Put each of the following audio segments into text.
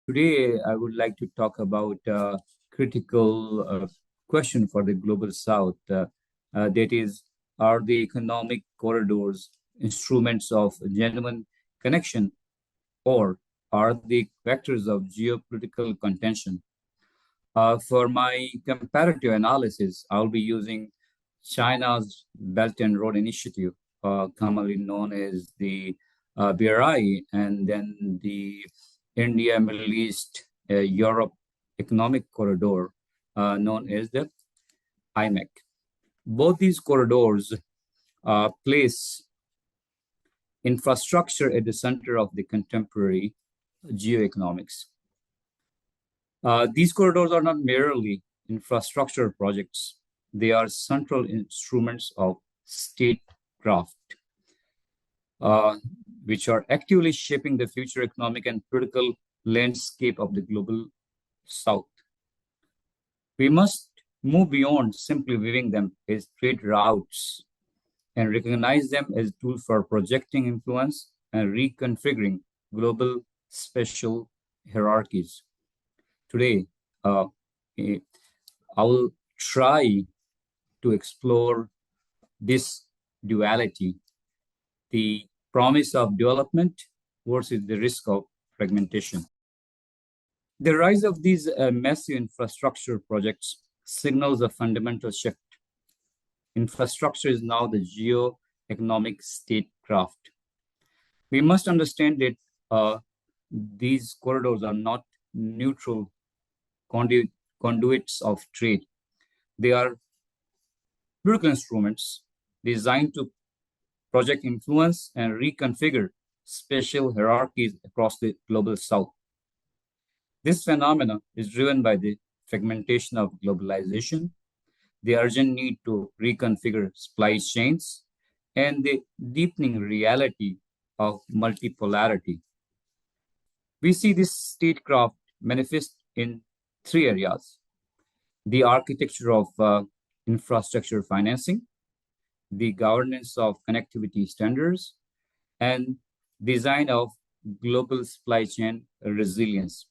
Today, I would like to talk about a critical question for the global South. That is, are the economic corridors instruments of genuine connection, or are they vectors of geopolitical contention? For my comparative analysis, I'll be using China's Belt and Road Initiative, commonly known as the BRI, and then the India, Middle East, Europe Economic Corridor, known as the IMEC. Both these corridors place infrastructure at the center of the contemporary geoeconomics. These corridors are not merely infrastructure projects, they are central instruments of statecraft, uh, which are actively shaping the future economic and political landscape of the global South. We must move beyond simply viewing them as trade routes and recognize them as tools for projecting influence and reconfiguring global spatial hierarchies. Today, uh, I will try to explore this duality, the promise of development versus the risk of fragmentation. The rise of these massive infrastructure projects signals a fundamental shift. Infrastructure is now the geo-economic statecraft. We must understand that these corridors are not neutral conduits of trade. They are political instruments designed to project influence and reconfigure spatial hierarchies across the global South. This phenomenon is driven by the fragmentation of globalization, the urgent need to reconfigure supply chains, and the deepening reality of multipolarity. We see this statecraft manifest in three areas: the architecture of infrastructure financing, the governance of connectivity standards, and design of global supply chain resilience.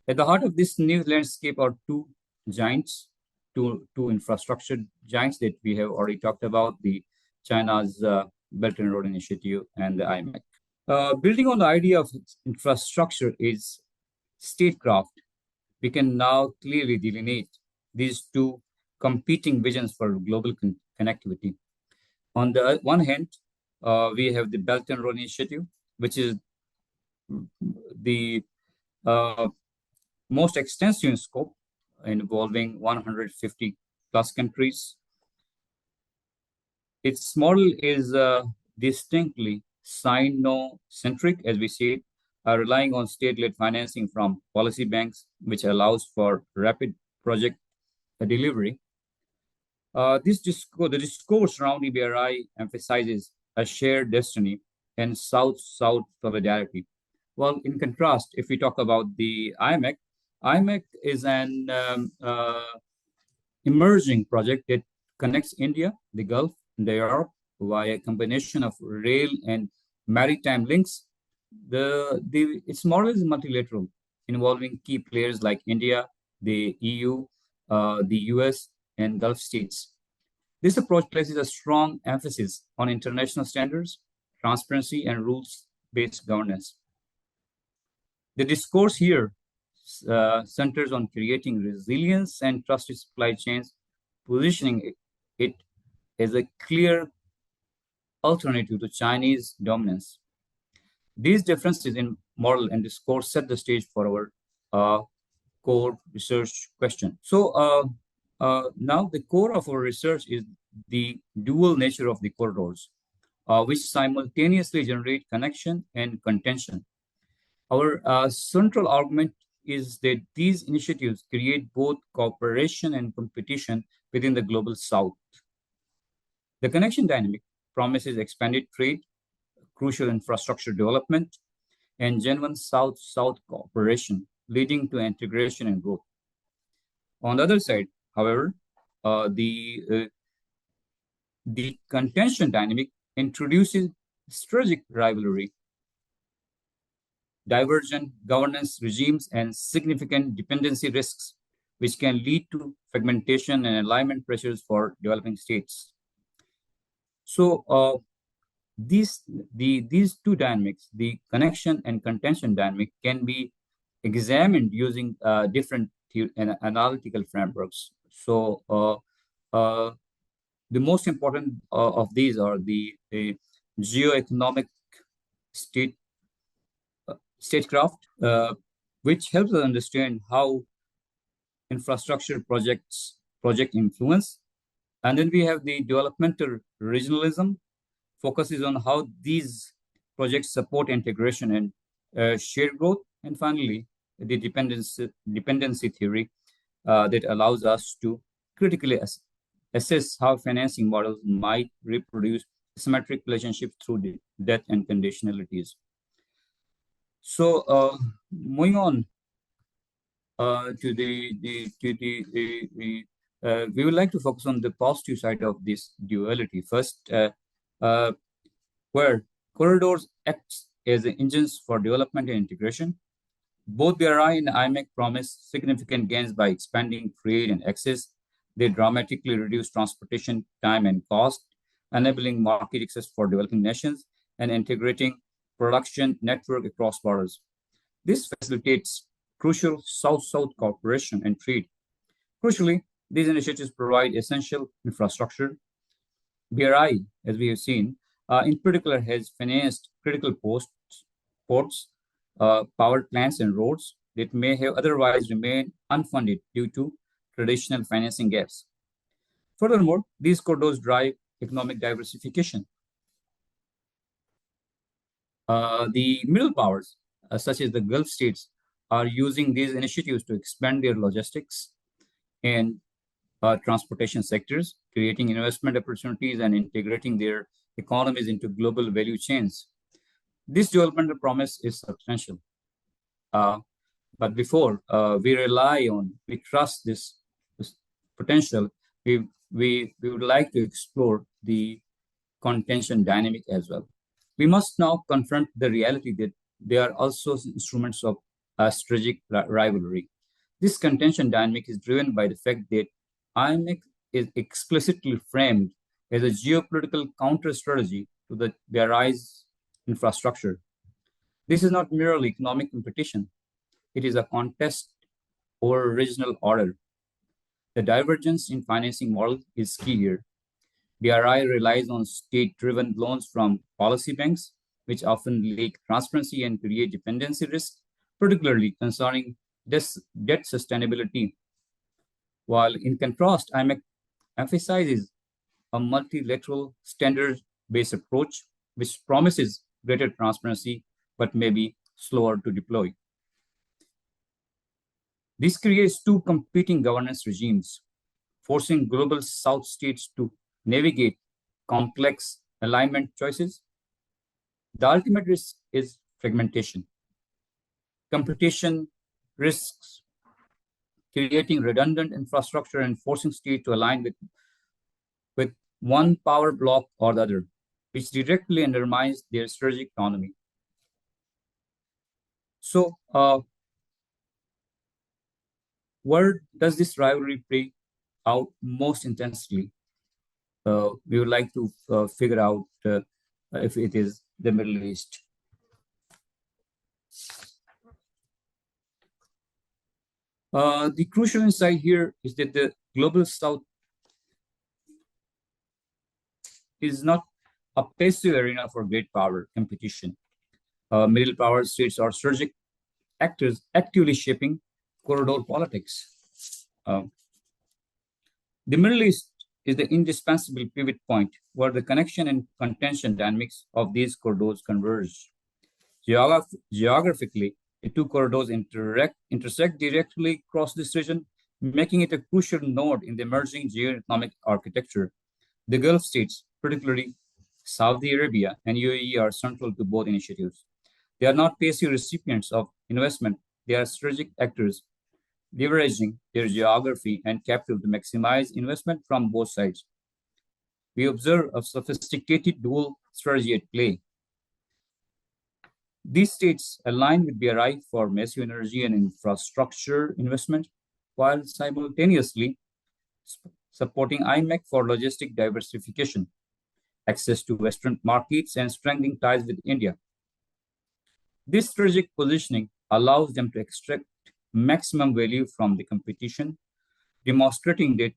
At the heart of this new landscape are two giants, two infrastructure giants that we have already talked about, the China's Belt and Road Initiative and the IMEC. Building on the idea of infrastructure is statecraft, we can now clearly delineate these two competing visions for global connectivity. On the one hand, we have the Belt and Road Initiative, which is the most extensive in scope, involving 150 plus countries. Its model is distinctly Sino-centric, as we see it, relying on state-led financing from policy banks, which allows for rapid project delivery. The discourse around EBRI emphasizes a shared destiny and South-South solidarity. Well, in contrast, if we talk about the IMEC, IMEC is an emerging project that connects India, the Gulf, and Europe via a combination of rail and maritime links. Its model is multilateral, involving key players like India, the EU, the US, and Gulf states. This approach places a strong emphasis on international standards, transparency, and rules-based governance. The discourse here centers on creating resilience and trusted supply chains, positioning it as a clear alternative to Chinese dominance. These differences in model and discourse set the stage for our core research question. So now the core of our research is the dual nature of the corridors, which simultaneously generate connection and contention. Our central argument is that these initiatives create both cooperation and competition within the global South. The connection dynamic promises expanded trade, crucial infrastructure development, and genuine South-South cooperation, leading to integration and growth. On the other side, however, the contention dynamic introduces strategic rivalry. divergent governance regimes, and significant dependency risks, which can lead to fragmentation and alignment pressures for developing states. So these two dynamics, the connection and contention dynamic, can be examined using different analytical frameworks. So uh, the most important of these are the geoeconomic state statecraft, which helps us understand how infrastructure project influence. And then we have the developmental regionalism, focuses on how these projects support integration and shared growth. And finally, the dependency theory that allows us to critically assess how financing models might reproduce symmetric relationships through the debt and conditionalities. So moving on to we would like to focus on the positive side of this duality. First, uh, where corridors act as engines for development and integration. Both BRI and IMEC promise significant gains by expanding trade and access. They dramatically reduce transportation time and cost, enabling market access for developing nations and integrating production network across borders. This facilitates crucial South-South cooperation and trade. Crucially, these initiatives provide essential infrastructure. BRI, as we have seen, in particular, has financed critical ports, power plants, and roads that may have otherwise remained unfunded due to traditional financing gaps. Furthermore, these corridors drive economic diversification. The middle powers, such as the Gulf states, are using these initiatives to expand their logistics and transportation sectors, creating investment opportunities and integrating their economies into global value chains. This developmental promise is substantial. But before we trust this potential, we would like to explore the contention dynamic as well. We must now confront the reality that they are also instruments of strategic rivalry. This contention dynamic is driven by the fact that IMF is explicitly framed as a geopolitical counter strategy to the rise infrastructure. This is not merely economic competition, it is a contest over regional order. The divergence in financing model is key here. BRI relies on state-driven loans from policy banks, which often lack transparency and create dependency risk, particularly concerning debt sustainability. While in contrast, IMF emphasizes a multilateral standard-based approach, which promises greater transparency but may be slower to deploy. This creates two competing governance regimes, forcing global South states to navigate complex alignment choices. The ultimate risk is fragmentation. Competition risks creating redundant infrastructure and forcing states to align with one power block or the other, which directly undermines their strategic autonomy. So, where does this rivalry play out most intensely? We would like to figure out if it is the Middle East. The crucial insight here is that the global South is not a passive arena for great power competition. Middle power states are strategic actors actively shaping corridor politics. The Middle East is the indispensable pivot point where the connection and contention dynamics of these corridors converge. Geographically, the two corridors intersect directly across this region, making it a crucial node in the emerging geoeconomic architecture. The Gulf states, particularly Saudi Arabia and UAE, are central to both initiatives. They are not passive recipients of investment, they are strategic actors, leveraging their geography and capital to maximize investment from both sides. We observe a sophisticated dual strategy at play. These states align with BRI for massive energy and infrastructure investment, while simultaneously supporting IMEC for logistic diversification, access to Western markets, and strengthening ties with India. This strategic positioning allows them to extract maximum value from the competition, demonstrating that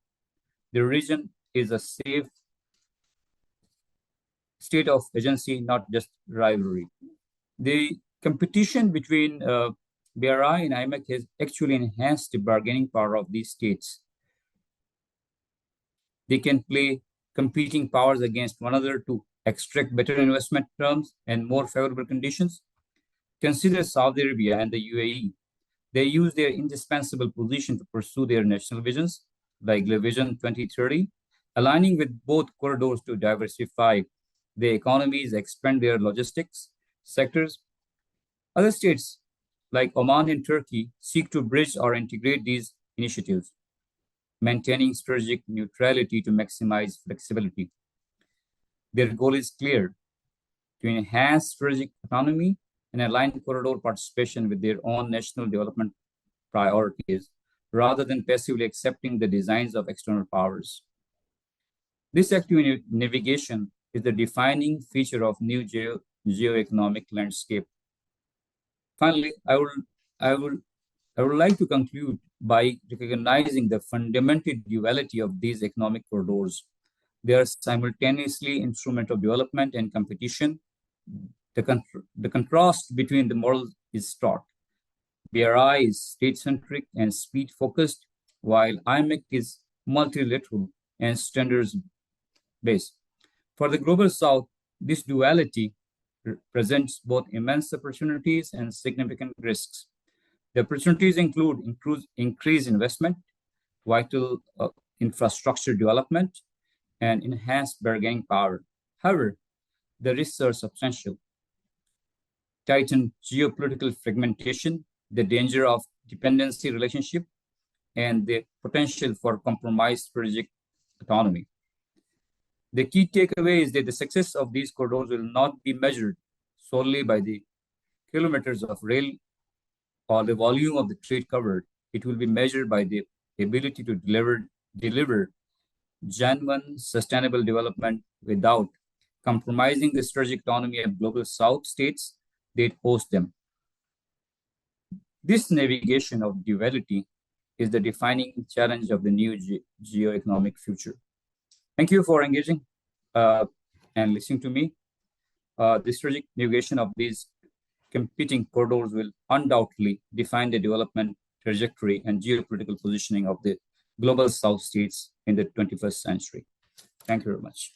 the region is a safe state of agency, not just rivalry. The competition between BRI and IMEC has actually enhanced the bargaining power of these states. They can play competing powers against one another to extract better investment terms and more favorable conditions. Consider Saudi Arabia and the UAE. They use their indispensable position to pursue their national visions, like the Vision 2030, aligning with both corridors to diversify their economies, expand their logistics sectors. Other states, like Oman and Turkey, seek to bridge or integrate these initiatives, maintaining strategic neutrality to maximize flexibility. Their goal is clear: to enhance strategic autonomy and align corridor participation with their own national development priorities, rather than passively accepting the designs of external powers. This active navigation is the defining feature of new geoeconomic landscape. Finally, I would, I would like to conclude by recognizing the fundamental duality of these economic corridors. They are simultaneously instrument of development and competition. The contrast between the models is stark. BRI is state-centric and speed-focused, while IMEC is multilateral and standards-based. For the Global South, this duality presents both immense opportunities and significant risks. The opportunities include increased investment, vital infrastructure development, and enhanced bargaining power. However, the risks are substantial. Tightened geopolitical fragmentation, the danger of dependency relationship, and the potential for compromised strategic autonomy. The key takeaway is that the success of these corridors will not be measured solely by the kilometers of rail or the volume of the trade covered. It will be measured by the ability to deliver genuine sustainable development without compromising the strategic autonomy of global South states that host them. This navigation of duality is the defining challenge of the new geoeconomic future. Thank you for engaging and listening to me. The strategic navigation of these competing corridors will undoubtedly define the development trajectory and geopolitical positioning of the global South states in the 21st century. Thank you very much.